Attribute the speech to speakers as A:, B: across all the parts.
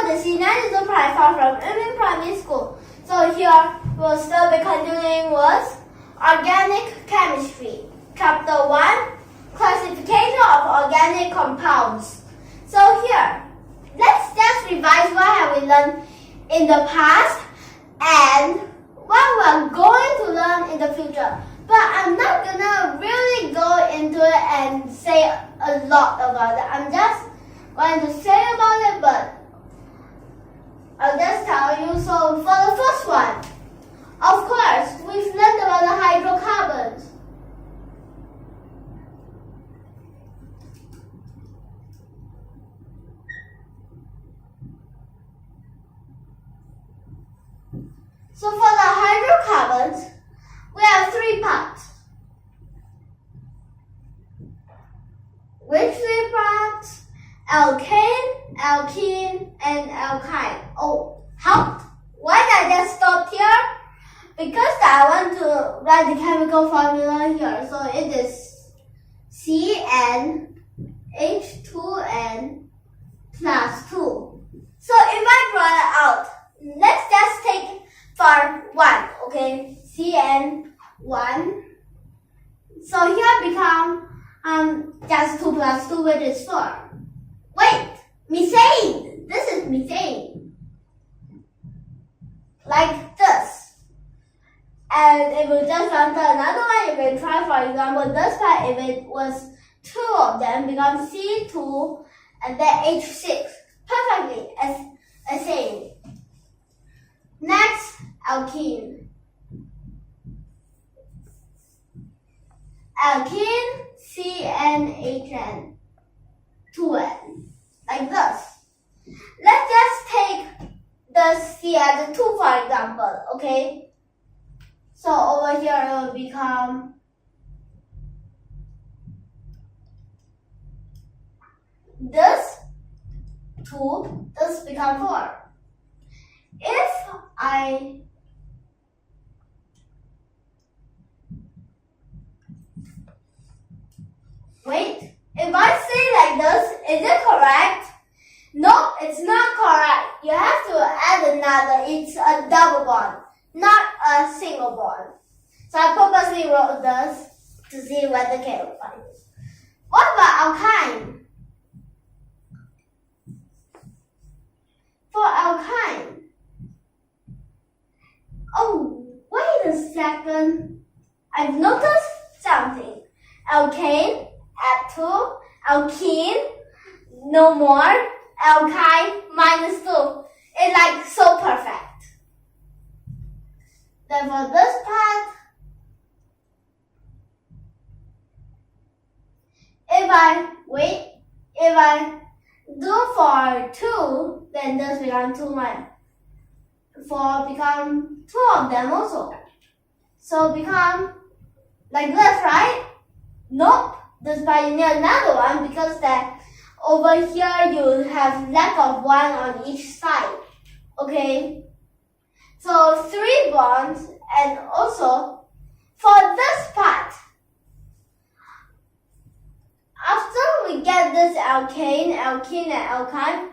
A: this is from YUMIN Primary School. So here we'll still be continuing with Organic Chemistry. Chapter 1, Classification of Organic Compounds. So here, let's just revise what have we learned in the past and what we're going to learn in the future. But I'm not gonna really go into it and say a lot about it. I'm just going to say about it, but I'll just tell you. So for the first one, of course, we've learned about the hydrocarbons. So for the hydrocarbons, we have three parts. Which three parts? Alkane, alkene, and alkyne. Oh, how? Why did I just stop here? Because I want to write the chemical formula here. So it is CnH2n plus 2. So if I draw it out, let's just take for 1, okay? Cn1. So here become just 2 plus 2, which is 4. Wait, methane. This is methane. Like this. And if we just run to another one, you can try, for example, this part, if it was 2 of them, becomes C2 and then H6. Perfectly as same. Next, alkene. Alkene, CnHn, 2n. Like this. Let's just take the C as a 2, for example, okay? So over here it will become this 2, this become 4. If I wait, if I say like this, is it correct? No, it's not correct. You have to add another. It's a double bond, not a single bond. So I purposely wrote this to see whether you can find it. What about alkyne? For alkyne, oh, wait a second. I've noticed something. Alkane, add 2. Alkene, no more. Alkyne, minus 2. It's like so perfect. Then for this part, if I do for 2, then this becomes 2 1. 4 become 2 of them also. So become like this, right? Nope. This part you need another one because that over here you have lack of 1 on each side. Okay? So 3 bonds, and also for this part, after we get this alkane, alkene, and alkyne,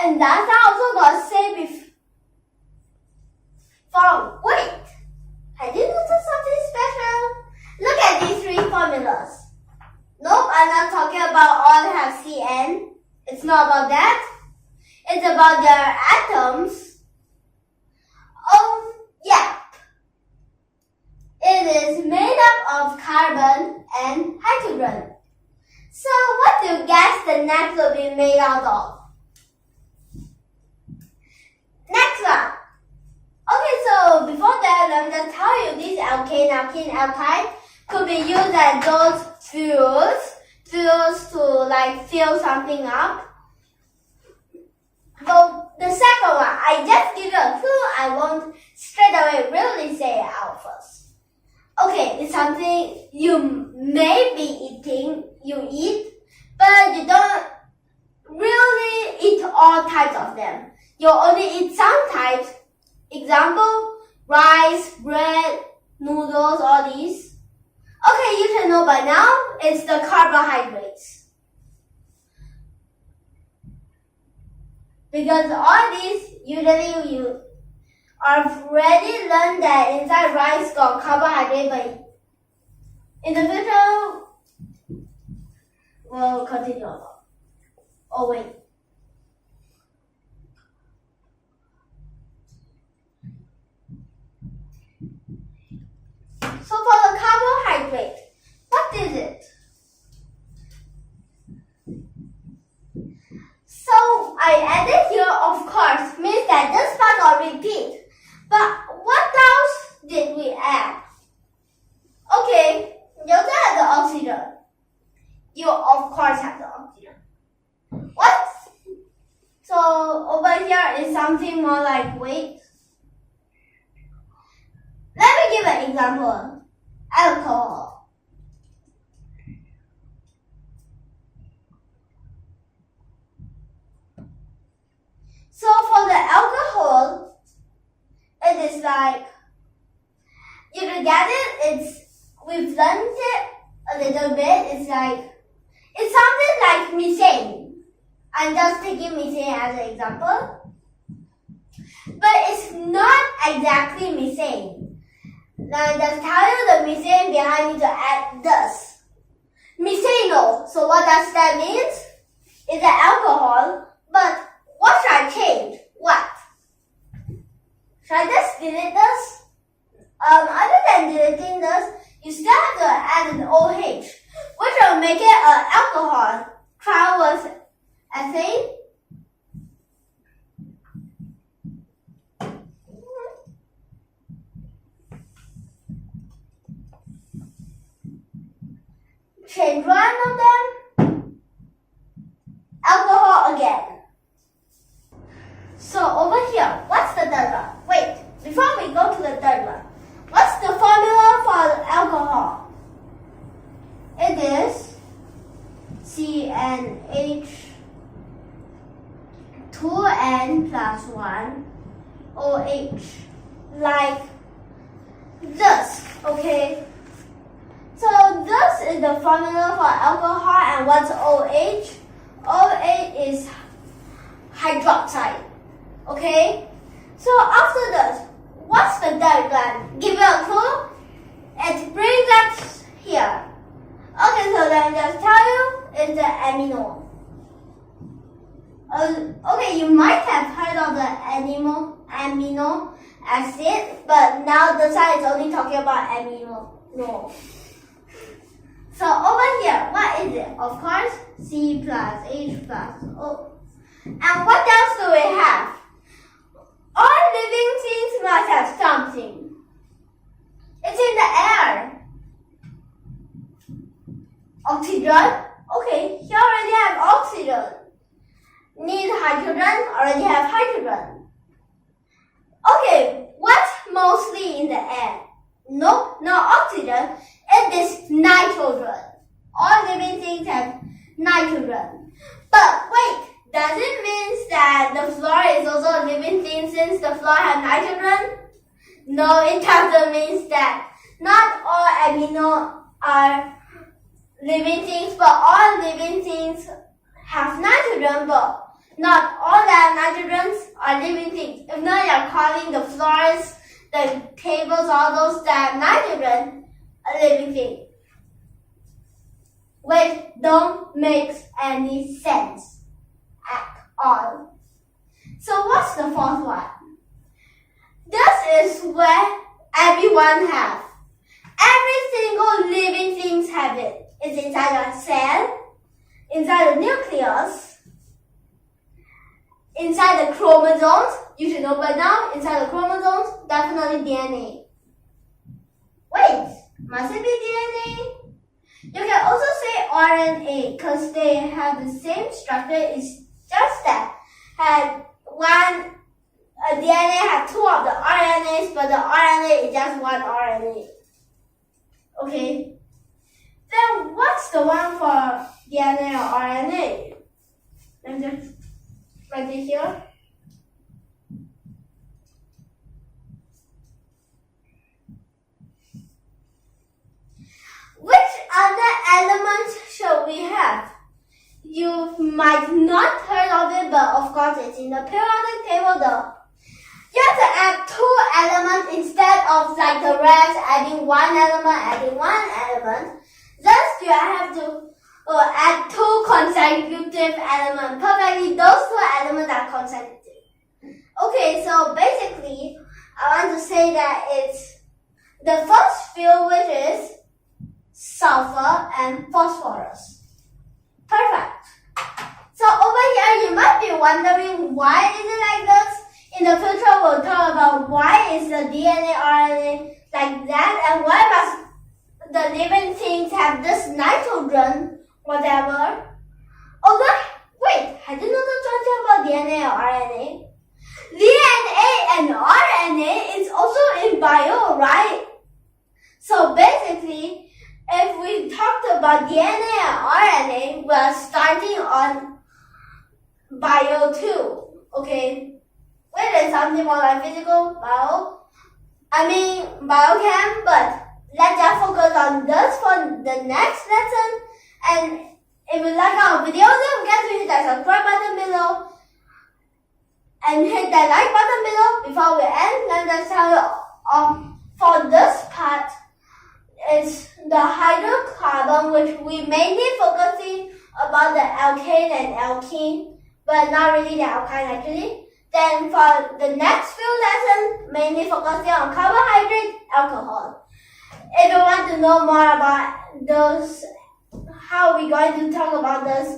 A: and that's also got to say before. Wait, have you noticed something special? Look at these 3 formulas. Nope, I'm not talking about all have Cn. It's not about that. It's about their atoms. Oh, yeah. It is made up of carbon and hydrogen. So what do you guess the next will be made out of? Next one. Okay, so before that, let me just tell you these alkane, alkene, alkyne could be used as those fuels to like fill something up. So the second one, I just give you a clue. I won't straight away really say it out first. Okay, it's something you may be eating, you eat, but you don't really eat all types of them. You only eat some types. Example, rice, bread, noodles, all these. Okay, you should know by now, it's the carbohydrates. Because all these usually you already learned that inside rice got carbohydrate, but in the future we'll continue. Oh wait. So for the carbohydrate, what is it? So I added here, of course, means that this part will repeat. But what else did we add? Okay, you add the oxygen. You of course have the oxygen. What? So over here is something more like weight. Let me give an example. Alcohol. So for the alcohol, it is like, you can get it, we've learned it a little bit, it's something like methane. I'm just taking methane as an example. But it's not exactly methane. Now I just tell you the methane behind me to add this. Methanol. So what does that mean? It's an alcohol, but what should I change? What? Should I just delete this? Other than deleting this, you still have to add an OH, which will make it an alcohol. Try with ethane. Change one of them. Alcohol again. So over here, what's the third one? Wait, before we go to the third one, what's the formula for alcohol? It is CnH 2n plus 1 OH. Like this, okay? So this is the formula for alcohol, and what's OH? OH is hydroxide. Okay? So after this, what's the third one? Give you a clue? It brings us here. Okay, so let me just tell you, it's the amino. Okay, you might have heard of the amino acid, but now the side is only talking about amino. No. So over here, what is it? Of course, C plus H plus O. And what else do we have? All living things must have something. It's in the air. Oxygen? Okay, here already have oxygen. Need hydrogen? Already have hydrogen. Okay, what's mostly in the air? No, not oxygen. It is nitrogen. All living things have nitrogen. But wait, does it mean that the floor is also a living thing since the floor has nitrogen? No, it doesn't mean that. Not all amino are living things, but all living things have nitrogen, but not all that nitrogens are living things. If not, you're calling the floors, the tables, all those that have nitrogen a living thing. Which don't make any sense at all. So what's the fourth one? This is where everyone has. Every single living thing have it. It's inside a cell, inside the nucleus, inside the chromosomes. You should know by now, inside the chromosomes, definitely DNA. Wait, must it be DNA? You can also say RNA because they have the same structure. It's just that DNA has two of the RNAs, but the RNA is just one RNA. Okay. Then what's the one for DNA or RNA? Let me just write it here. Which other elements should we have? You might not heard of it, but of course it's in the periodic table though. You have to add 2 elements instead of like the rest, adding 1 element. Thus, you have to add 2 consecutive elements. Perfectly, those 2 elements are consecutive. Okay, so basically, I want to say that it's the first field, which is sulfur and phosphorus. Perfect. So over here, you might be wondering why is it like this? In the future, we'll talk about why is the DNA, RNA like that, and why must the living things have this nitrogen, whatever. Okay, wait, I didn't know the talk about DNA or RNA. DNA and RNA is also in bio, right? So basically, if we talked about DNA and RNA, we're starting on bio 2, okay? Which is something more like physical, biochem, but let's just focus on this for the next lesson. And if you like our video, don't forget to hit that subscribe button below and hit that like button below. Before we end, let me just tell you, for this part, is the hydrocarbon, which we mainly focusing about the alkane and alkene, but not really the alkyne actually. Then for the next few lessons, mainly focusing on carbohydrate, alcohol. If you want to know more about those, how we're going to talk about this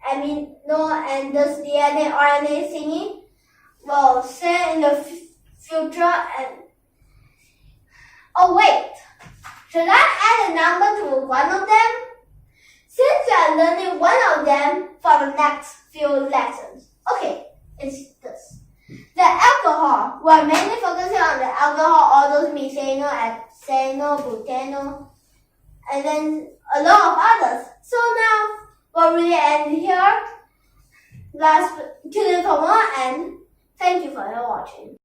A: amino and this DNA, RNA thingy, we'll see in the future. And oh wait, should I add a number to one of them? Since we are learning one of them for the next few lessons. Okay, it's this. The alcohol, we're mainly focusing on the alcohol, all those methanol, ethanol, butanol, and then a lot of others. So now, we'll really end here. Last, tune in for more, and thank you for your watching.